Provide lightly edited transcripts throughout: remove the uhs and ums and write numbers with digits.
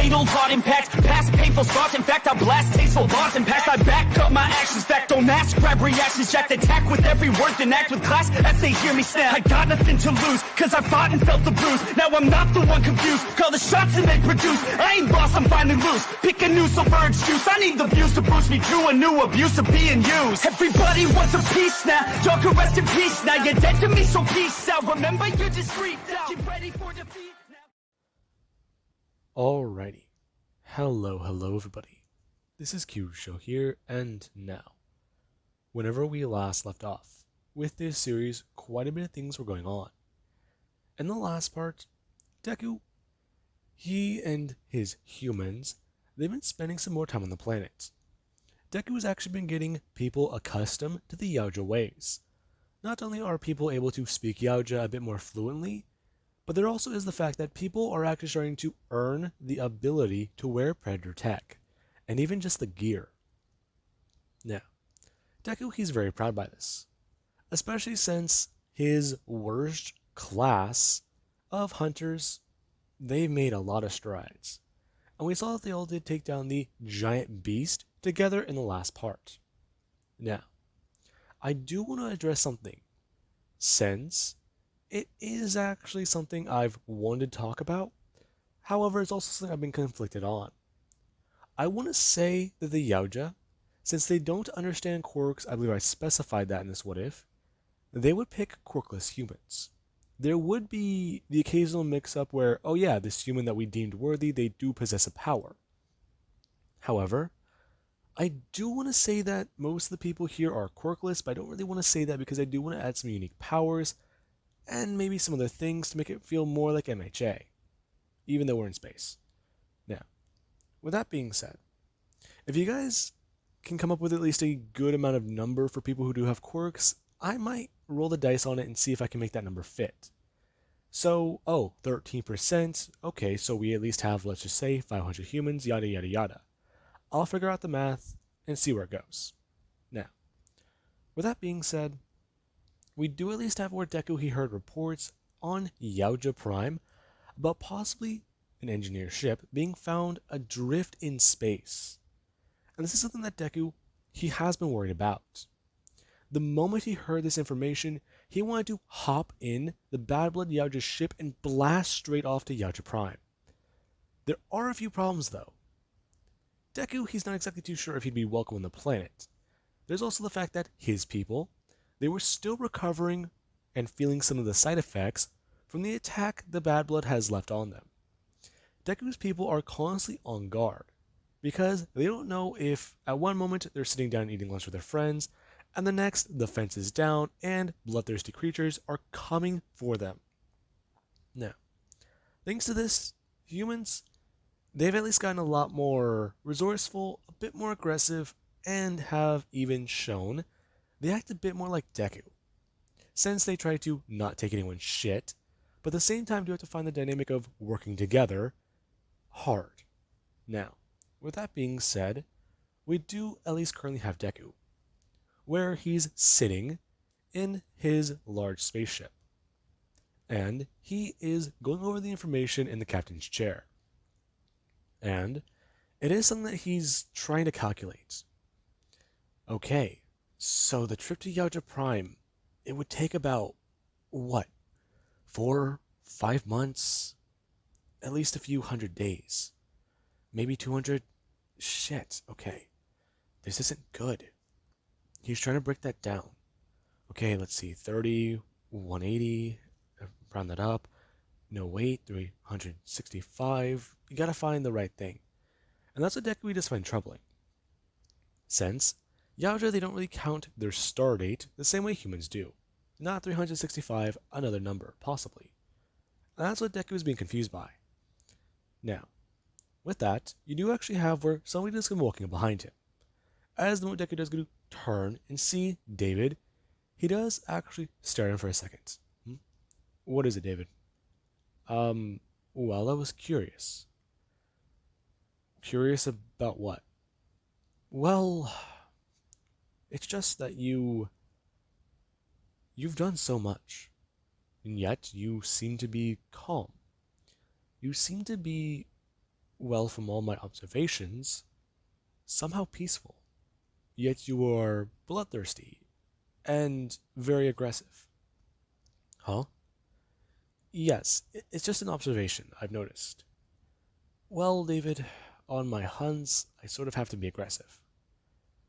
fatal thought impact, past painful thoughts. In fact, I blast tasteful thoughts and past. I back up my actions, fact don't ask, grab reactions, jacked attack with every word, then act with class as they hear me snap. I got nothing to lose, cause I fought and felt the bruise. Now I'm not the one confused, call the shots and they produce. I ain't lost, I'm finally loose, pick a new silver excuse. I need the views to boost me to a new abuse of being used. Everybody wants a piece now, y'all can rest in peace now. You're dead to me, so peace out. Remember, you're discreet now. Get ready for defeat now. Alrighty. Hello everybody. This is Kyusho here, and now. Whenever we last left off, with this series, quite a bit of things were going on. In the last part, Deku, he and his humans, they've been spending some more time on the planet. Deku has actually been getting people accustomed to the Yautja ways. Not only are people able to speak Yautja a bit more fluently, but there also is the fact that people are actually starting to earn the ability to wear Predator tech, and even just the gear. Now, Deku, he's very proud by this, especially since his worst class of hunters, they've made a lot of strides. And we saw that they all did take down the giant beast together in the last part. Now, I do want to address something, since it is actually something I've wanted to talk about. However, it's also something I've been conflicted on. I want to say that the Yautja, since they don't understand quirks, I believe I specified that in this what if, they would pick quirkless humans. There would be the occasional mix-up where, oh yeah, this human that we deemed worthy, they do possess a power. However, I do want to say that most of the people here are quirkless, but I don't really want to say that because I do want to add some unique powers, and maybe some other things to make it feel more like MHA, even though we're in space. Now, with that being said, if you guys can come up with at least a good amount of number for people who do have quirks, I might roll the dice on it and see if I can make that number fit. So, 13%, okay, so we at least have, let's just say, 500 humans, yada yada yada. I'll figure out the math and see where it goes. Now, with that being said, we do at least have where Deku he heard reports on Yautja Prime about possibly an engineer ship being found adrift in space. And this is something that Deku, he has been worried about. The moment he heard this information, he wanted to hop in the Bad Blood Yautja ship and blast straight off to Yautja Prime. There are a few problems though. Deku, he's not exactly too sure if he'd be welcome on the planet. There's also the fact that his people, they were still recovering and feeling some of the side effects from the attack the Bad Blood has left on them. Deku's people are constantly on guard, because they don't know if at one moment they're sitting down and eating lunch with their friends, and the next the fence is down and bloodthirsty creatures are coming for them. Now, thanks to this, humans, they've at least gotten a lot more resourceful, a bit more aggressive, and have even shown they act a bit more like Deku, since they try to not take anyone's shit, but at the same time do have to find the dynamic of working together hard. Now, with that being said, we do at least currently have Deku, where he's sitting in his large spaceship, and he is going over the information in the captain's chair. And it is something that he's trying to calculate. Okay, so the trip to Yautja Prime, it would take about, 4-5 months? At least a few hundred days. Maybe 200? Shit, okay. This isn't good. He's trying to break that down. Okay, let's see, 30, 180, round that up. No, wait, 365. You gotta find the right thing. And that's what Deku does find troubling. Since Yautja, they don't really count their star date the same way humans do. Not 365, another number, possibly. And that's what Deku is being confused by. Now, with that, you do actually have where somebody is walking behind him. As the moment Deku does go to turn and see David, he does actually stare at him for a second. What is it, David? Well, I was curious. Curious about what? Well, it's just that you've done so much, and yet you seem to be calm. You seem to be Well, from all my observations, somehow peaceful. Yet you are bloodthirsty and very aggressive. Huh? Yes, it's just an observation I've noticed. Well, David, on my hunts, I sort of have to be aggressive.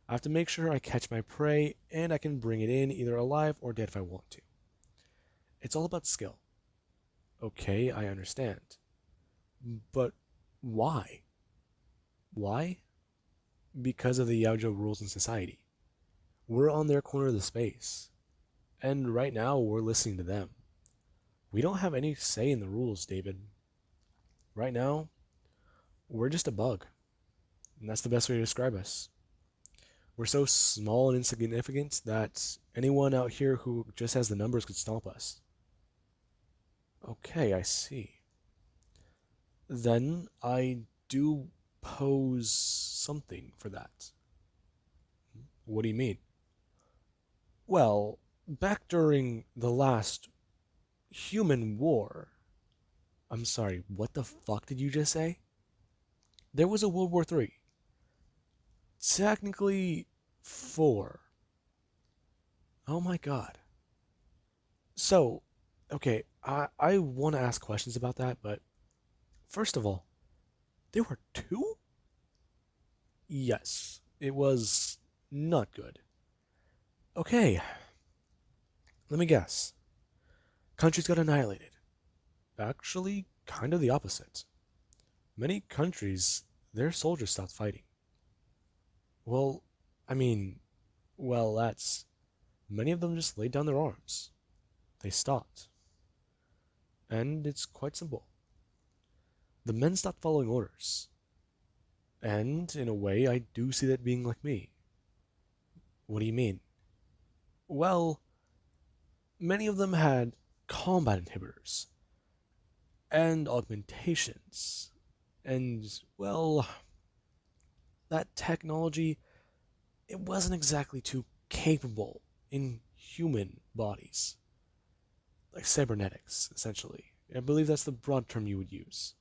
I have to make sure I catch my prey and I can bring it in either alive or dead if I want to. It's all about skill. Okay, I understand. But why? Why? Because of the Yautja rules in society. We're on their corner of the space, and right now we're listening to them. We don't have any say in the rules, David. Right now, we're just a bug, and that's the best way to describe us. We're so small and insignificant that anyone out here who just has the numbers could stomp us. Okay, I see. Then I do pose something for that. What do you mean? Well, back during the last human war. I'm sorry, what the fuck did you just say? There was a World War III. Technically, four. Oh my god. So, okay, I want to ask questions about that, but first of all, there were two? Yes, it was not good. Okay, let me guess. Countries got annihilated. Actually, kind of the opposite. Many countries, their soldiers stopped fighting. Well, I mean, well, that's. Many of them just laid down their arms. They stopped. And it's quite simple. The men stopped following orders. And, in a way, I do see that being like me. What do you mean? Well, many of them had combat inhibitors and augmentations. And, well, that technology, it wasn't exactly too capable in human bodies. Like cybernetics, essentially. I believe that's the broad term you would use.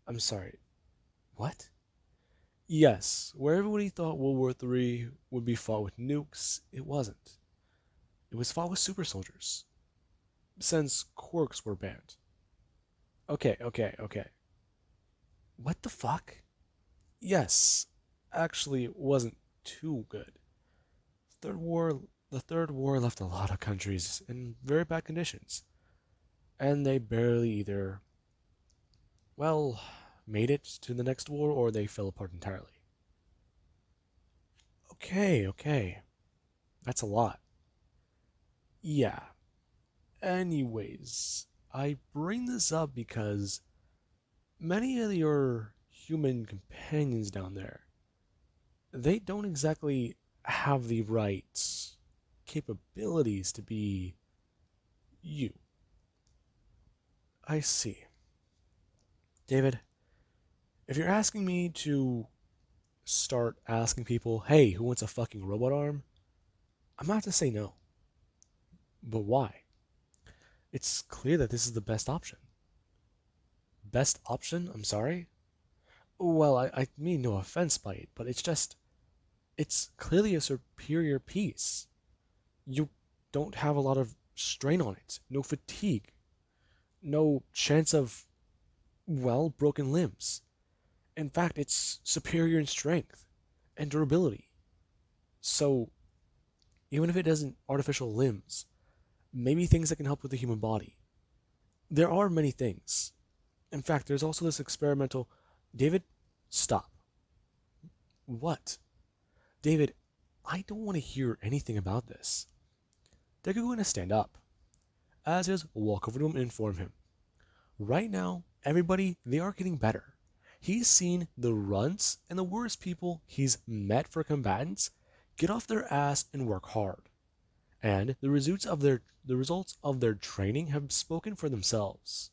I'm sorry, what? Yes, where everybody thought World War III would be fought with nukes, it wasn't. It was fought with super soldiers, since quirks were banned. Okay. What the fuck? Yes, actually, it wasn't too good. Third war, the Third War left a lot of countries in very bad conditions, and they barely either, well, made it to the next war or they fell apart entirely. Okay, that's a lot. Yeah. Anyways, I bring this up because many of your human companions down there, they don't exactly have the right capabilities to be you. I see. David, if you're asking me to start asking people, hey, who wants a fucking robot arm? I'm gonna have to say no. But why? It's clear that this is the best option. Best option? I'm sorry? Well, I mean no offense by it, but it's clearly a superior piece. You don't have a lot of strain on it, no fatigue, no chance of, well, broken limbs. In fact, it's superior in strength and durability. So, even if it doesn't artificial limbs, maybe things that can help with the human body. There are many things. In fact, there's also this experimental. David, stop. What? David, I don't want to hear anything about this. Deku going to stand up. As is, walk over to him and inform him. Right now, everybody, they are getting better. He's seen the runts and the worst people he's met for combatants get off their ass and work hard. And the results of their training have spoken for themselves.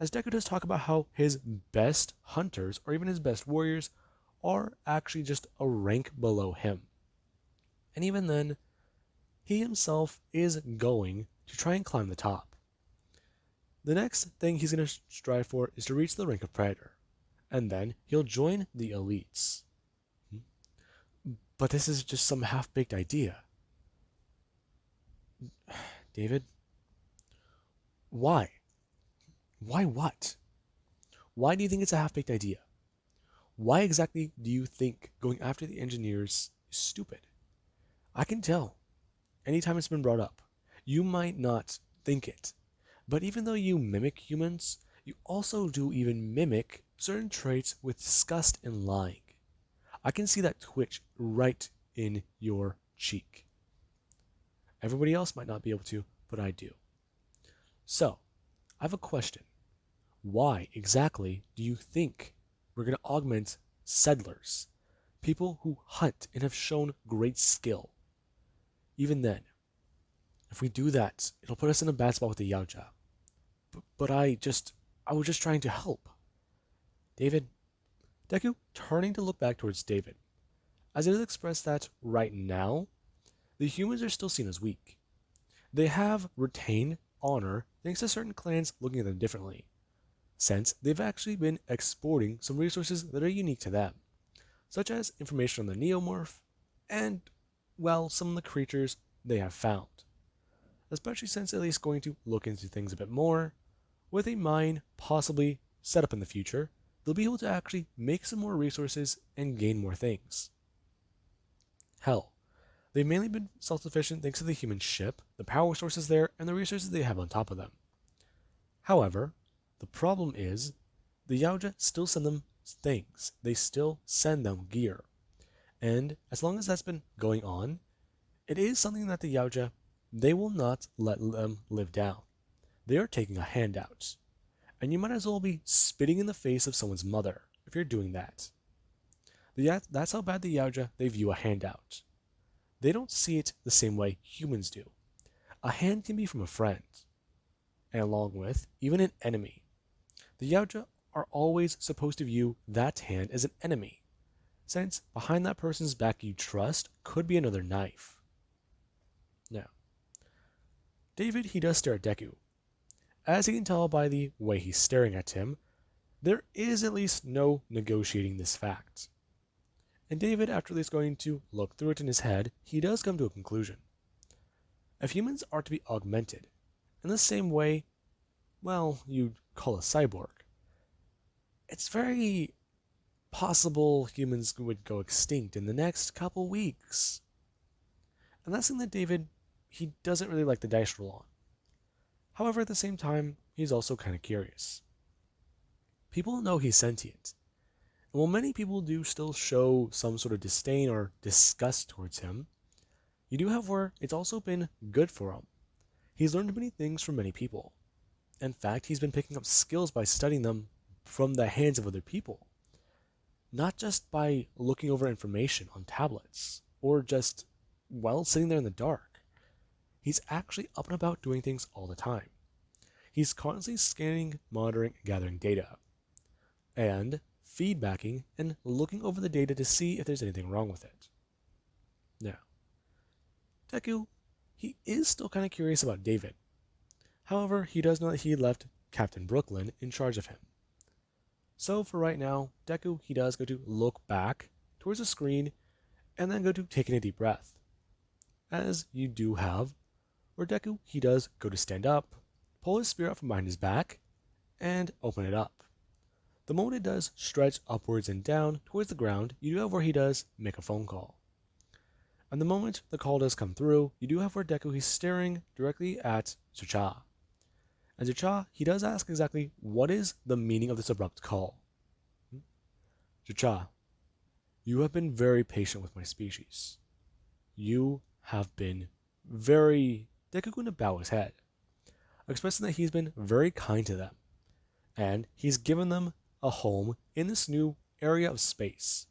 As Deku does talk about how his best hunters, or even his best warriors, are actually just a rank below him. And even then, he himself is going to try and climb the top. The next thing he's going to strive for is to reach the rank of Predator, and then he'll join the elites. But this is just some half-baked idea. David, why? Why what? Why do you think it's a half-baked idea? Why exactly do you think going after the engineers is stupid? I can tell. Anytime it's been brought up, you might not think it. But even though you mimic humans, you also do even mimic certain traits with disgust and lying. I can see that twitch right in your cheek. Everybody else might not be able to, but I do. So, I have a question. Why exactly do you think we're going to augment settlers, people who hunt and have shown great skill? Even then, if we do that, it'll put us in a bad spot with the Yautja. But I was just trying to help. David, Deku turning to look back towards David, as it is expressed that right now, the humans are still seen as weak. They have retained honor thanks to certain clans looking at them differently, since they've actually been exporting some resources that are unique to them, such as information on the Neomorph and, well, some of the creatures they have found. Especially since at least going to look into things a bit more, with a mine possibly set up in the future, they'll be able to actually make some more resources and gain more things. Hell, they've mainly been self-sufficient thanks to the human ship, the power sources there, and the resources they have on top of them. However, the problem is, the Yautja still send them things. They still send them gear. And as long as that's been going on, it is something that the Yautja, they will not let them live down. They are taking a handout. And you might as well be spitting in the face of someone's mother if you're doing that. That's how bad the Yautja, they view a handout. They don't see it the same way humans do. A hand can be from a friend, and along with even an enemy. The Yautja are always supposed to view that hand as an enemy, since behind that person's back you trust could be another knife. Now, David, he does stare at Deku. As you can tell by the way he's staring at him, there is at least no negotiating this fact. And David, after at least going to look through it in his head, he does come to a conclusion. If humans are to be augmented, in the same way, well, you'd call a cyborg, it's very possible humans would go extinct in the next couple weeks. And that's something that David, he doesn't really like the dice roll on. However, at the same time, he's also kind of curious. People know he's sentient. And while many people do still show some sort of disdain or disgust towards him, you do have where it's also been good for him. He's learned many things from many people. In fact, he's been picking up skills by studying them from the hands of other people. Not just by looking over information on tablets, or just, well, sitting there in the dark. He's actually up and about doing things all the time. He's constantly scanning, monitoring, and gathering data, and feedbacking and looking over the data to see if there's anything wrong with it. Now, Deku, he is still kind of curious about David. However, he does know that he left Captain Brooklyn in charge of him. So for right now, Deku, he does go to look back towards the screen and then go to taking a deep breath. As you do have, where Deku, he does go to stand up, pull his spear out from behind his back, and open it up. The moment it does stretch upwards and down towards the ground, you do have where he does make a phone call. And the moment the call does come through, you do have where Deku, he's staring directly at Zucha. And Zucha, he does ask exactly what is the meaning of this abrupt call. Zucha, you have been very patient with my species. You have been very... Deku going to bow his head, expressing that he's been very kind to them, and he's given them a home in this new area of space.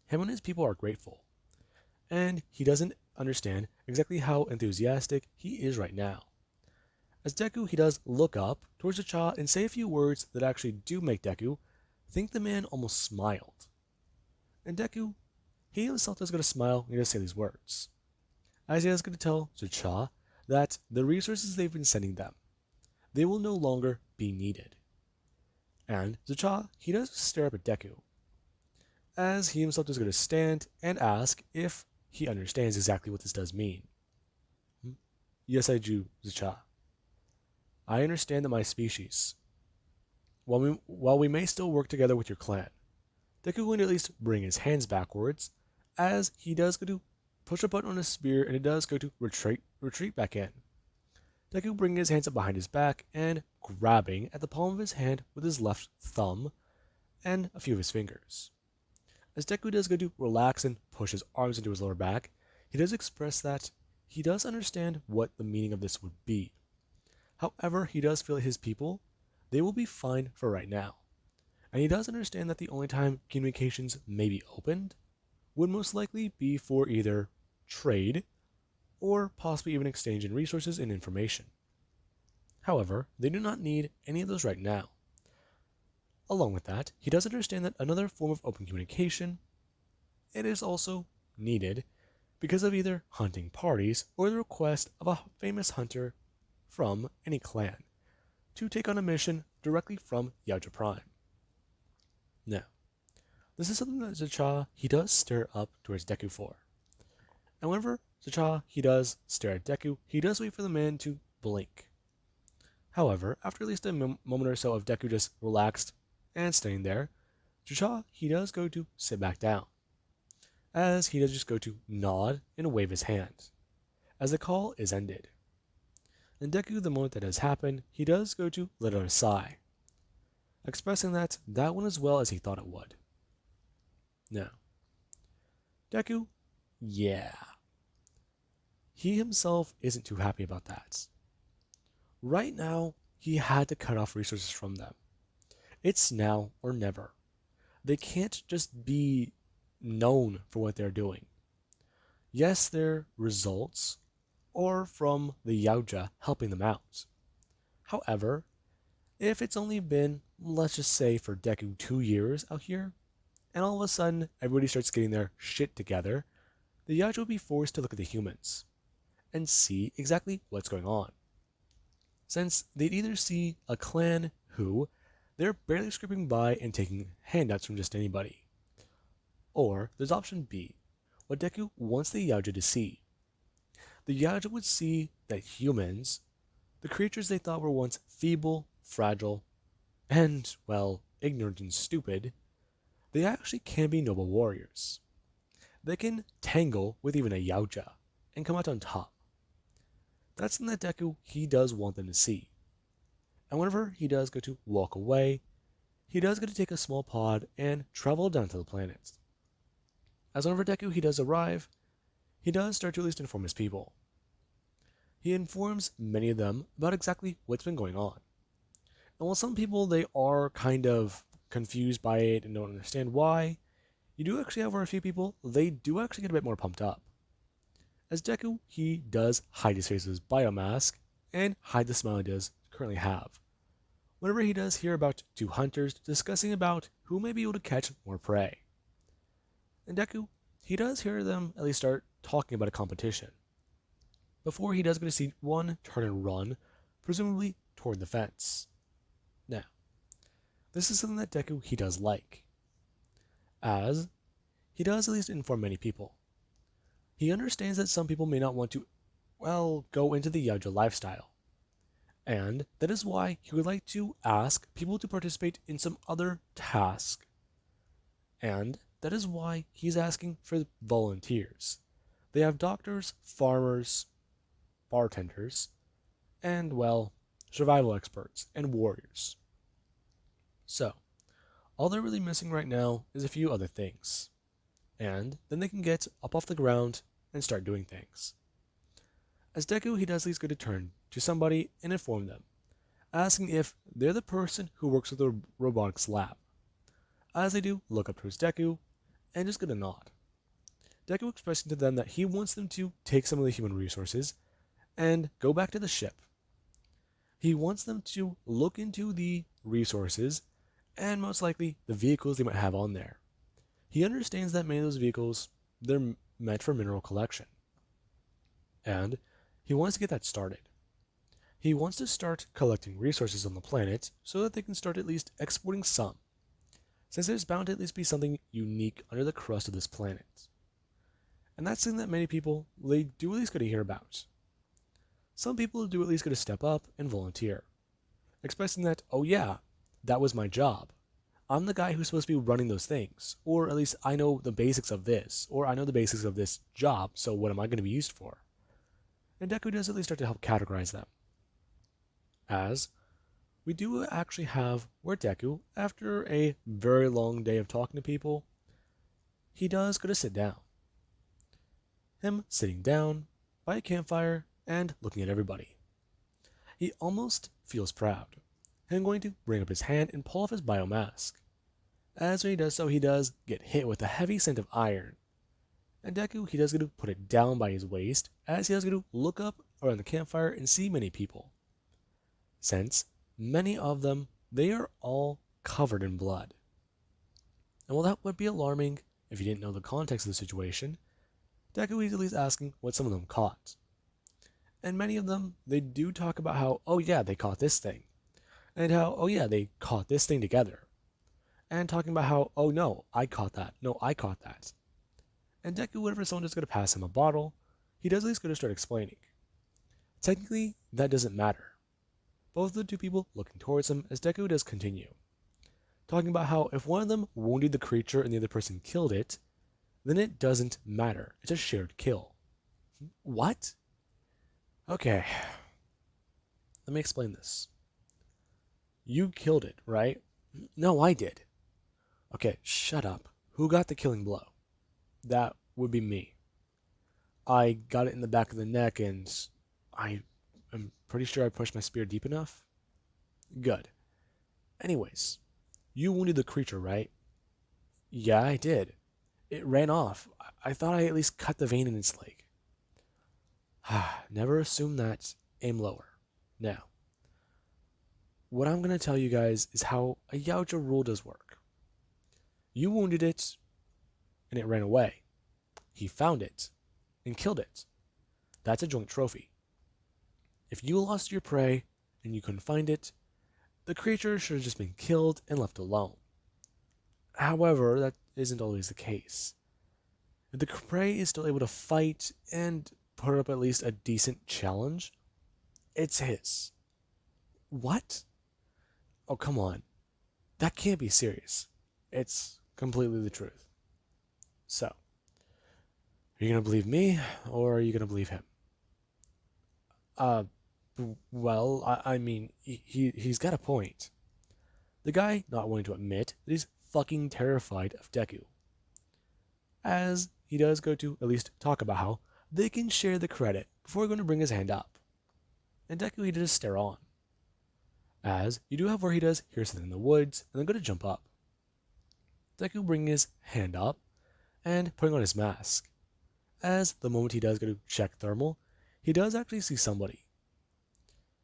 Him and his people are grateful, and he doesn't understand exactly how enthusiastic he is right now. As Deku, he does look up towards Zucha and say a few words that actually do make Deku think the man almost smiled. And Deku, he himself is going to smile and he does say these words, as he is going to tell Zucha that the resources they've been sending them, they will no longer be needed. And Zucha, he does stare up at Deku, as he himself is going to stand and ask if he understands exactly what this does mean. Yes, I do, Zucha. I understand that my species, while we may still work together with your clan, Deku will at least bring his hands backwards, as he does go to push a button on his spear and it does go to retreat back in. Deku bringing his hands up behind his back and grabbing at the palm of his hand with his left thumb and a few of his fingers. As Deku does go to relax and push his arms into his lower back, he does express that he does understand what the meaning of this would be. However, he does feel that his people, they will be fine for right now. And he does understand that the only time communications may be opened would most likely be for either trade or possibly even exchange in resources and information. However, they do not need any of those right now. Along with that, he does understand that another form of open communication, it is also needed because of either hunting parties or the request of a famous hunter from any clan to take on a mission directly from Yautja Prime. Now, this is something that Zucha, he does stare up towards Deku for. And whenever Zucha, he does stare at Deku, he does wait for the man to blink. However, after at least a moment or so of Deku just relaxed and staying there, Zucha, he does go to sit back down, as he does just go to nod and wave his hand, as the call is ended. And Deku, the moment that has happened, he does go to let out a sigh, expressing that went as well as he thought it would. Now, Deku, yeah, he himself isn't too happy about that. Right now, he had to cut off resources from them. It's now or never. They can't just be known for what they're doing. Yes, their results are from the Yautja helping them out. However, if it's only been, let's just say for Deku, 2 years out here, and all of a sudden everybody starts getting their shit together, the Yautja will be forced to look at the humans and see exactly what's going on. Since they'd either see a clan who they're barely scraping by and taking handouts from just anybody, or there's option B, what Deku wants the Yautja to see. The Yautja would see that humans, the creatures they thought were once feeble, fragile, and, well, ignorant and stupid, they actually can be noble warriors. They can tangle with even a Yautja and come out on top. That's something that Deku, he does want them to see. And whenever he does go to walk away, he does get to take a small pod and travel down to the planet. As whenever Deku, he does arrive, he does start to at least inform his people. He informs many of them about exactly what's been going on. And while some people, they are kind of confused by it and don't understand why, you do actually have a few people, they do actually get a bit more pumped up. As Deku, he does hide his face with his biomask and hide the smile he does currently have. Whenever he does hear about 2 hunters discussing about who may be able to catch more prey. And Deku, he does hear them at least start talking about a competition, before he does get to see one turn and run, presumably toward the fence. Now, this is something that Deku, he does like, as he does at least inform many people. He understands that some people may not want to, well, go into the Yautja lifestyle, and that is why he would like to ask people to participate in some other task, and that is why he's asking for volunteers. They have doctors, farmers, bartenders, and, well, survival experts and warriors. So, all they're really missing right now is a few other things, and then they can get up off the ground and start doing things. As Deku, he does at least go to turn to somebody and inform them, asking if they're the person who works with the robotics lab. As they do, look up towards Deku and just get a nod. Deku expressing to them that he wants them to take some of the human resources and go back to the ship. He wants them to look into the resources and most likely the vehicles they might have on there. He understands that many of those vehicles, they're meant for mineral collection, and he wants to get that started. He wants to start collecting resources on the planet so that they can start at least exporting some, since there's bound to at least be something unique under the crust of this planet. And that's something that many people, they do at least get to hear about. Some people do at least get to step up and volunteer, expressing that, oh yeah, that was my job. I'm the guy who's supposed to be running those things, or at least I know the basics of this, or I know the basics of this job, so what am I going to be used for? And Deku does at least start to help categorize them. As we do actually have where Deku, after a very long day of talking to people, he does go to sit down. Him sitting down by a campfire and looking at everybody. He almost feels proud, and going to bring up his hand and pull off his biomask. As when he does so, he does get hit with a heavy scent of iron. And Deku, he does get to put it down by his waist, as he does get to look up around the campfire and see many people. Since many of them, they are all covered in blood. And while that would be alarming if you didn't know the context of the situation, Deku is at least asking what some of them caught. And many of them, they do talk about how, oh yeah, they caught this thing. And how, oh yeah, they caught this thing together. And talking about how, oh no, I caught that. No, I caught that. And Deku, whenever someone is going to pass him a bottle, he does at least go to start explaining. Technically, that doesn't matter. Both of the two people looking towards him as Deku does continue, talking about how if one of them wounded the creature and the other person killed it, then it doesn't matter. It's a shared kill. What? Okay. Let me explain this. You killed it, right? No, I did. Okay, shut up. Who got the killing blow? That would be me. I got it in the back of the neck and I'm pretty sure I pushed my spear deep enough. Good. Anyways, you wounded the creature, right? Yeah, I did. It ran off. I thought I at least cut the vein in its leg. Never assume that. Aim lower. Now, what I'm going to tell you guys is how a Yautja rule does work. You wounded it, and it ran away. He found it, and killed it. That's a joint trophy. If you lost your prey, and you couldn't find it, the creature should have just been killed and left alone. However, that isn't always the case. If the prey is still able to fight and put up at least a decent challenge, it's his. What? Oh, come on. That can't be serious. It's completely the truth. So, are you going to believe me, or are you going to believe him? Well, I mean, he's got a point. The guy not wanting to admit that he's fucking terrified of Deku. As he does go to at least talk about how they can share the credit before going to bring his hand up. And Deku, he does stare on. As you do have where he does hear something in the woods and then go to jump up. Deku bringing his hand up and putting on his mask. As the moment he does go to check thermal, he does actually see somebody.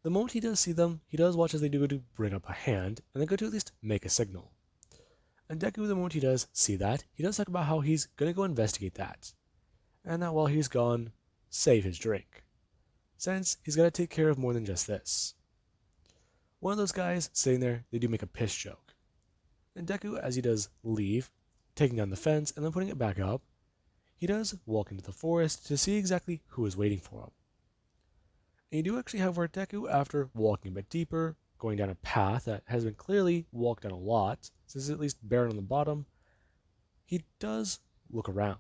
The moment he does see them, he does watch as they do go to bring up a hand and then go to at least make a signal. And Deku, the moment he does see that, he does talk about how he's going to go investigate that. And that while he's gone, save his drink. Since he's got to take care of more than just this. One of those guys sitting there, they do make a piss joke. And Deku, as he does leave, taking down the fence and then putting it back up, he does walk into the forest to see exactly who is waiting for him. And you do actually have where Deku, after walking a bit deeper, going down a path that has been clearly walked down a lot, since it's at least barren on the bottom, he does look around.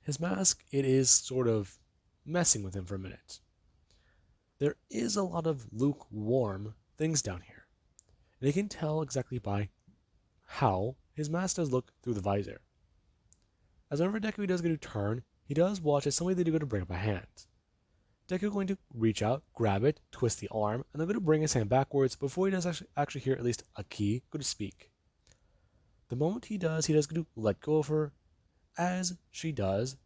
His mask, it is sort of messing with him for a minute. There is a lot of lukewarm things down here, and he can tell exactly by how his mask does look through the visor. As whenever Deku does go to turn, he does watch as somebody they do go to bring up a hand. Deku going to reach out, grab it, twist the arm, and then go to bring his hand backwards before he does actually hear at least a key go to speak. The moment he does go to let go of her, as she does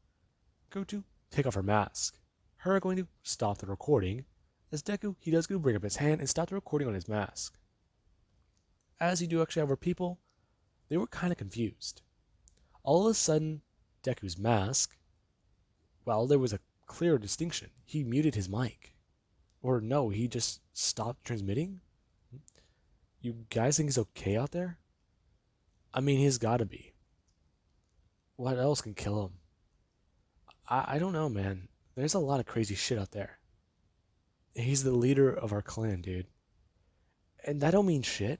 go to take off her mask. Her going to stop the recording, as Deku, he does go to bring up his hand and stop the recording on his mask. As you do actually have her people, they were kind of confused. All of a sudden, Deku's mask, well, there was a clear distinction. He muted his mic. Or no, he just stopped transmitting? You guys think he's okay out there? I mean, he's gotta be. What else can kill him? I don't know, man. There's a lot of crazy shit out there. He's the leader of our clan, dude. And that don't mean shit.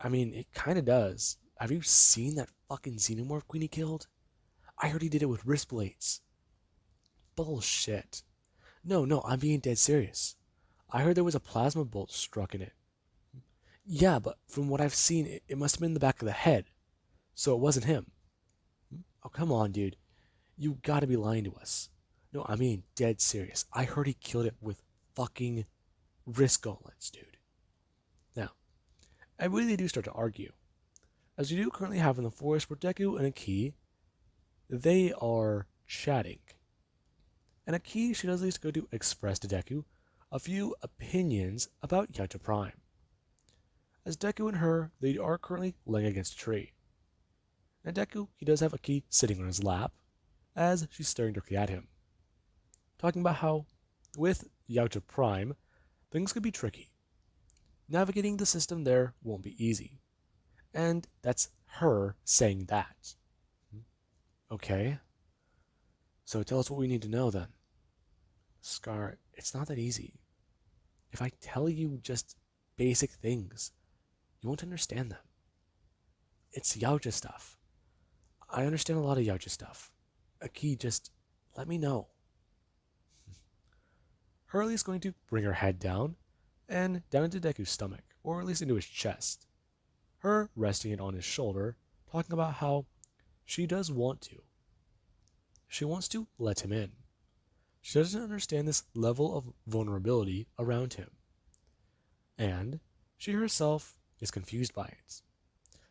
I mean, it kinda does. Have you seen that fucking xenomorph queen he killed? I heard he did it with wrist blades. Bullshit. No, I'm being dead serious. I heard there was a plasma bolt struck in it. Yeah, but from what I've seen, it must have been in the back of the head. So it wasn't him. Oh, come on, dude. You gotta be lying to us. No, I mean dead serious. I heard he killed it with fucking wrist gauntlets, dude. Now, I really do start to argue. As we do currently have in the forest where Deku and Aki, they are chatting. And Aki, she does at least go to express to Deku a few opinions about Yautja Prime. As Deku and her, they are currently laying against a tree. And Deku, he does have Aki sitting on his lap, as she's staring directly at him. Talking about how, with Yautja Prime, things could be tricky. Navigating the system there won't be easy. And that's her saying that. Okay. So tell us what we need to know then. Scar, it's not that easy. If I tell you just basic things, you won't understand them. It's Yautja stuff. I understand a lot of Yautja stuff. Aki, just let me know. Hurley is going to bring her head down, and down into Deku's stomach, or at least into his chest. Her resting it on his shoulder, talking about how she does want to. She wants to let him in. She doesn't understand this level of vulnerability around him. And she herself is confused by it.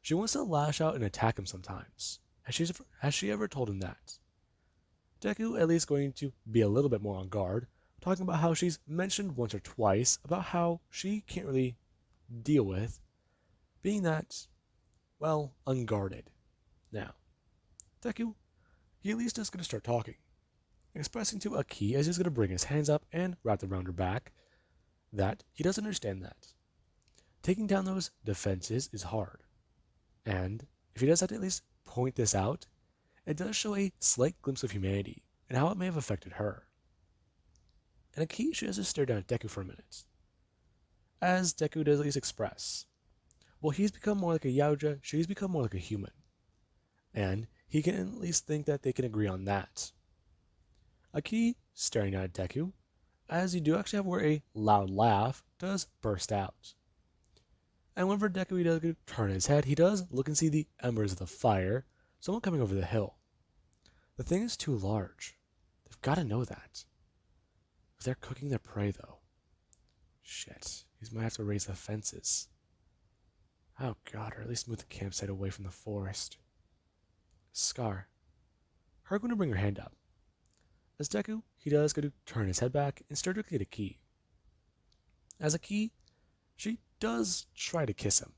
She wants to lash out and attack him sometimes. Has she ever told him that? Deku at least going to be a little bit more on guard, talking about how she's mentioned once or twice about how she can't really deal with being that, well, unguarded. Now, Deku, he at least is going to start talking, expressing to Aki as he's going to bring his hands up and wrap them around her back that he doesn't understand that. Taking down those defenses is hard, and if he does have to at least point this out, it does show a slight glimpse of humanity and how it may have affected her. And Aki, she has to stare down at Deku for a minute, as Deku does at least express, well, he's become more like a Yautja, she's become more like a human, and he can at least think that they can agree on that. Aki staring at Deku, as you do actually have where a loud laugh does burst out. And whenever Deku he does turn his head, he does look and see the embers of the fire, someone coming over the hill. The thing is too large. They've got to know that. They're cooking their prey, though. Shit, he might have to raise the fences. Oh god, or at least move the campsite away from the forest. Scar. Her going to bring her hand up. As Deku, he does go to turn his head back and stare directly at Aki. As Aki, she does try to kiss him.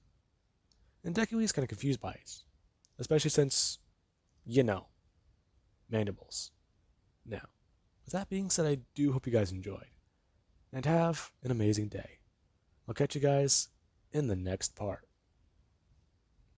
And Deku is kind of confused by it. Especially since, mandibles. Now, with that being said, I do hope you guys enjoyed. And have an amazing day. I'll catch you guys in the next part.